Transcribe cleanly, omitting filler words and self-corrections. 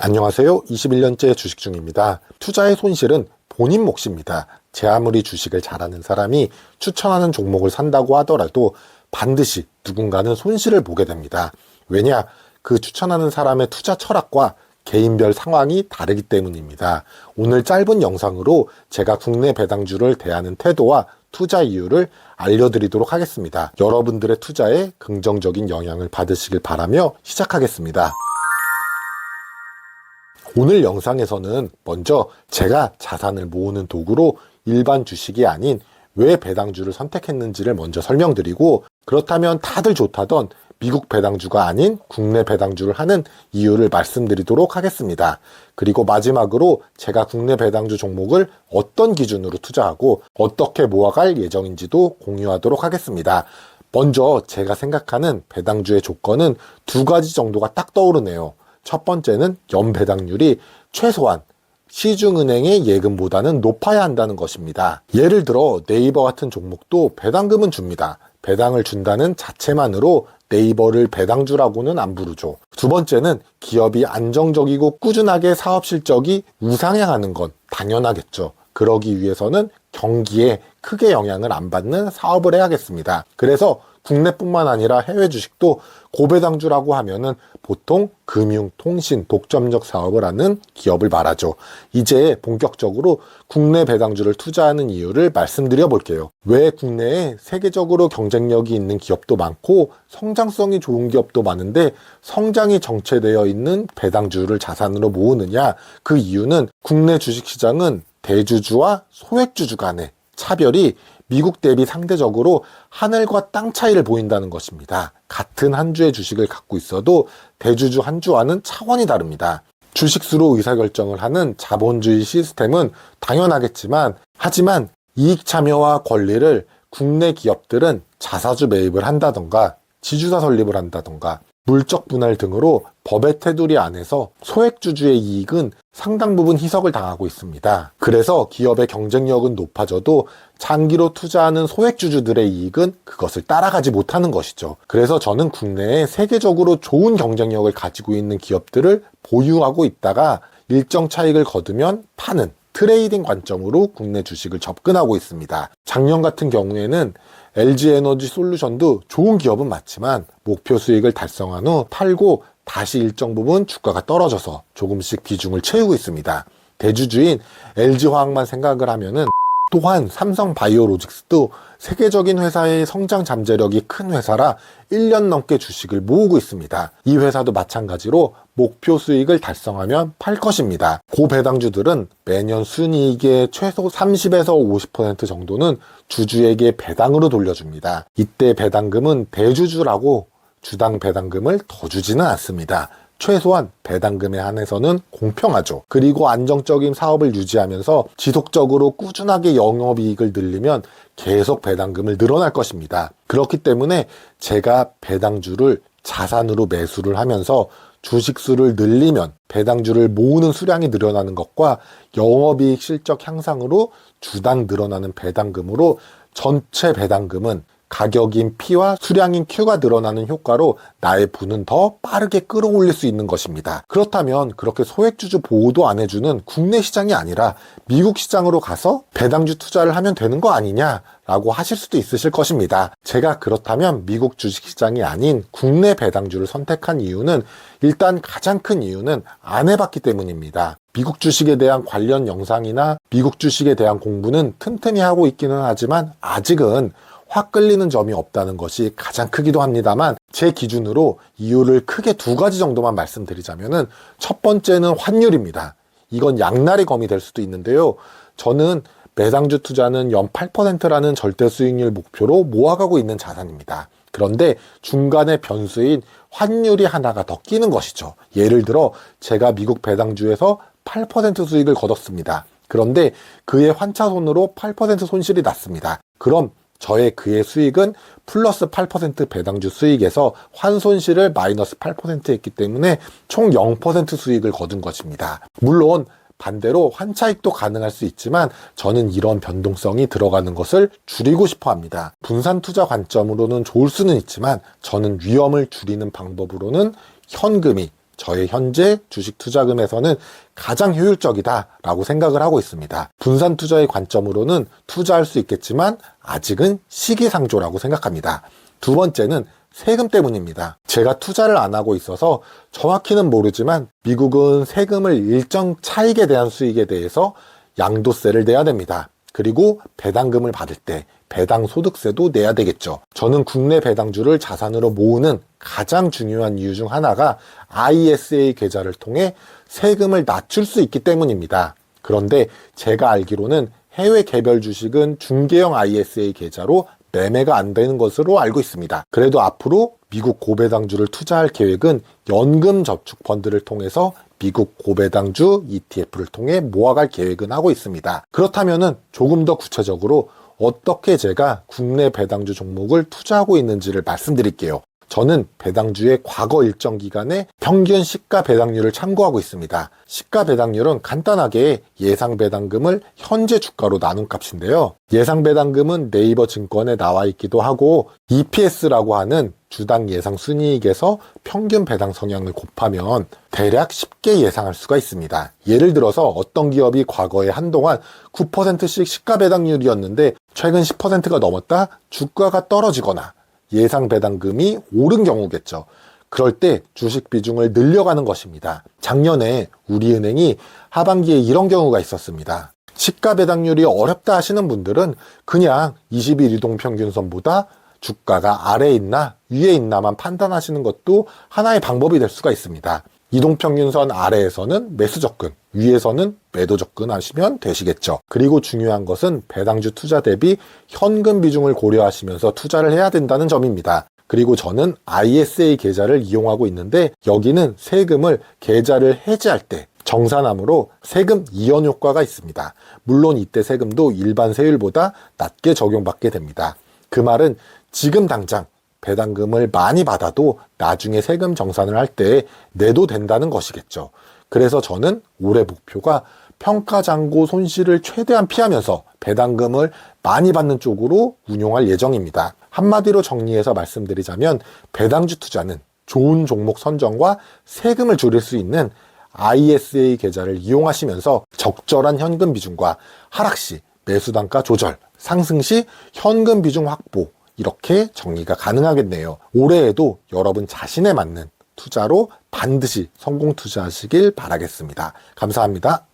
안녕하세요. 21년째 주식 중입니다. 투자의 손실은 본인 몫입니다. 제 아무리 주식을 잘하는 사람이 추천하는 종목을 산다고 하더라도 반드시 누군가는 손실을 보게 됩니다. 왜냐? 그 추천하는 사람의 투자 철학과 개인별 상황이 다르기 때문입니다. 오늘 짧은 영상으로 제가 국내 배당주를 대하는 태도와 투자 이유를 알려드리도록 하겠습니다. 여러분들의 투자에 긍정적인 영향을 받으시길 바라며 시작하겠습니다. 오늘 영상에서는 먼저 제가 자산을 모으는 도구로 일반 주식이 아닌 왜 배당주를 선택했는지를 먼저 설명드리고, 그렇다면 다들 좋다던 미국 배당주가 아닌 국내 배당주를 하는 이유를 말씀드리도록 하겠습니다. 그리고 마지막으로 제가 국내 배당주 종목을 어떤 기준으로 투자하고 어떻게 모아갈 예정인지도 공유하도록 하겠습니다. 먼저 제가 생각하는 배당주의 조건은 두 가지 정도가 딱 떠오르네요. 첫 번째는 연배당률이 최소한 시중은행의 예금보다는 높아야 한다는 것입니다. 예를 들어 네이버 같은 종목도 배당금은 줍니다. 배당을 준다는 자체만으로 네이버를 배당주라고는 안 부르죠. 두 번째는 기업이 안정적이고 꾸준하게 사업 실적이 우상향하는 건 당연하겠죠. 그러기 위해서는 경기에 크게 영향을 안 받는 사업을 해야겠습니다. 그래서 국내뿐만 아니라 해외 주식도 고배당주라고 하면은 보통 금융, 통신, 독점적 사업을 하는 기업을 말하죠. 이제 본격적으로 국내 배당주를 투자하는 이유를 말씀드려 볼게요. 왜 국내에 세계적으로 경쟁력이 있는 기업도 많고 성장성이 좋은 기업도 많은데 성장이 정체되어 있는 배당주를 자산으로 모으느냐? 그 이유는 국내 주식시장은 대주주와 소액주주 간의 차별이 미국 대비 상대적으로 하늘과 땅 차이를 보인다는 것입니다. 같은 한 주의 주식을 갖고 있어도 대주주 한 주와는 차원이 다릅니다. 주식수로 의사결정을 하는 자본주의 시스템은 당연하겠지만, 하지만 이익 참여와 권리를 국내 기업들은 자사주 매입을 한다던가 지주사 설립을 한다던가 물적 분할 등으로 법의 테두리 안에서 소액주주의 이익은 상당 부분 희석을 당하고 있습니다. 그래서 기업의 경쟁력은 높아져도 장기로 투자하는 소액주주들의 이익은 그것을 따라가지 못하는 것이죠. 그래서 저는 국내에 세계적으로 좋은 경쟁력을 가지고 있는 기업들을 보유하고 있다가 일정 차익을 거두면 파는 트레이딩 관점으로 국내 주식을 접근하고 있습니다. 작년 같은 경우에는 LG에너지솔루션도 좋은 기업은 맞지만 목표 수익을 달성한 후 팔고 다시 일정 부분 주가가 떨어져서 조금씩 비중을 채우고 있습니다. 대주주인 LG화학만 생각을 하면은, 또한 삼성바이오로직스도 세계적인 회사의 성장 잠재력이 큰 회사라 1년 넘게 주식을 모으고 있습니다. 이 회사도 마찬가지로 목표 수익을 달성하면 팔 것입니다. 고배당주들은 매년 순이익의 최소 30에서 50% 정도는 주주에게 배당으로 돌려줍니다. 이때 배당금은 대주주라고 주당 배당금을 더 주지는 않습니다. 최소한 배당금에 한해서는 공평하죠. 그리고 안정적인 사업을 유지하면서 지속적으로 꾸준하게 영업이익을 늘리면 계속 배당금을 늘어날 것입니다. 그렇기 때문에 제가 배당주를 자산으로 매수를 하면서 주식수를 늘리면 배당주를 모으는 수량이 늘어나는 것과 영업이익 실적 향상으로 주당 늘어나는 배당금으로 전체 배당금은 가격인 P와 수량인 Q가 늘어나는 효과로 나의 부는 더 빠르게 끌어올릴 수 있는 것입니다. 그렇다면 그렇게 소액주주 보호도 안 해주는 국내 시장이 아니라 미국 시장으로 가서 배당주 투자를 하면 되는 거 아니냐? 라고 하실 수도 있으실 것입니다. 제가 그렇다면 미국 주식시장이 아닌 국내 배당주를 선택한 이유는, 일단 가장 큰 이유는 안 해봤기 때문입니다. 미국 주식에 대한 관련 영상이나 미국 주식에 대한 공부는 틈틈이 하고 있기는 하지만 아직은 확 끌리는 점이 없다는 것이 가장 크기도 합니다만, 제 기준으로 이유를 크게 두 가지 정도만 말씀드리자면은, 첫 번째는 환율입니다. 이건 양날의 검이 될 수도 있는데요. 저는 배당주 투자는 연 8%라는 절대 수익률 목표로 모아가고 있는 자산입니다. 그런데 중간에 변수인 환율이 하나가 더 끼는 것이죠. 예를 들어 제가 미국 배당주에서 8% 수익을 거뒀습니다. 그런데 그의 환차손으로 8% 손실이 났습니다. 그럼 그의 수익은 플러스 8% 배당주 수익에서 환손실을 마이너스 8% 했기 때문에 총 0% 수익을 거둔 것입니다. 물론 반대로 환차익도 가능할 수 있지만 저는 이런 변동성이 들어가는 것을 줄이고 싶어 합니다. 분산 투자 관점으로는 좋을 수는 있지만 저는 위험을 줄이는 방법으로는 현금이 저의 현재 주식 투자금에서는 가장 효율적이다라고 생각을 하고 있습니다. 분산 투자의 관점으로는 투자할 수 있겠지만 아직은 시기상조라고 생각합니다. 두 번째는 세금 때문입니다. 제가 투자를 안 하고 있어서 정확히는 모르지만 미국은 세금을 일정 차익에 대한 수익에 대해서 양도세를 내야 됩니다. 그리고 배당금을 받을 때 배당 소득세도 내야 되겠죠. 저는 국내 배당주를 자산으로 모으는 가장 중요한 이유 중 하나가 ISA 계좌를 통해 세금을 낮출 수 있기 때문입니다. 그런데 제가 알기로는 해외 개별 주식은 중개형 ISA 계좌로 매매가 안 되는 것으로 알고 있습니다. 그래도 앞으로 미국 고배당주를 투자할 계획은 연금저축펀드를 통해서 미국 고배당주 ETF를 통해 모아갈 계획은 하고 있습니다. 그렇다면 조금 더 구체적으로 어떻게 제가 국내 배당주 종목을 투자하고 있는지를 말씀드릴게요. 저는 배당주의 과거 일정 기간의 평균 시가 배당률을 참고하고 있습니다. 시가 배당률은 간단하게 예상 배당금을 현재 주가로 나눈 값인데요. 예상 배당금은 네이버 증권에 나와 있기도 하고 EPS라고 하는 주당 예상 순이익에서 평균 배당 성향을 곱하면 대략 쉽게 예상할 수가 있습니다. 예를 들어서 어떤 기업이 과거에 한동안 9%씩 시가 배당률이었는데 최근 10%가 넘었다 주가가 떨어지거나 예상 배당금이 오른 경우겠죠. 그럴 때 주식 비중을 늘려가는 것입니다. 작년에 우리은행이 하반기에 이런 경우가 있었습니다. 시가 배당률이 어렵다 하시는 분들은 그냥 20일 이동평균선보다 주가가 아래에 있나 위에 있나만 판단하시는 것도 하나의 방법이 될 수가 있습니다. 이동평균선 아래에서는 매수 접근, 위에서는 매도 접근하시면 되시겠죠. 그리고 중요한 것은 배당주 투자 대비 현금 비중을 고려하시면서 투자를 해야 된다는 점입니다. 그리고 저는 ISA 계좌를 이용하고 있는데 여기는 세금을 계좌를 해지할 때 정산함으로 세금 이연 효과가 있습니다. 물론 이때 세금도 일반 세율보다 낮게 적용받게 됩니다. 그 말은 지금 당장 배당금을 많이 받아도 나중에 세금 정산을 할 때 내도 된다는 것이겠죠. 그래서 저는 올해 목표가 평가잔고 손실을 최대한 피하면서 배당금을 많이 받는 쪽으로 운용할 예정입니다. 한마디로 정리해서 말씀드리자면 배당주 투자는 좋은 종목 선정과 세금을 줄일 수 있는 ISA 계좌를 이용하시면서 적절한 현금 비중과 하락 시 매수 단가 조절, 상승 시 현금 비중 확보 이렇게 정리가 가능하겠네요. 올해에도 여러분 자신에 맞는 투자로 반드시 성공 투자하시길 바라겠습니다. 감사합니다.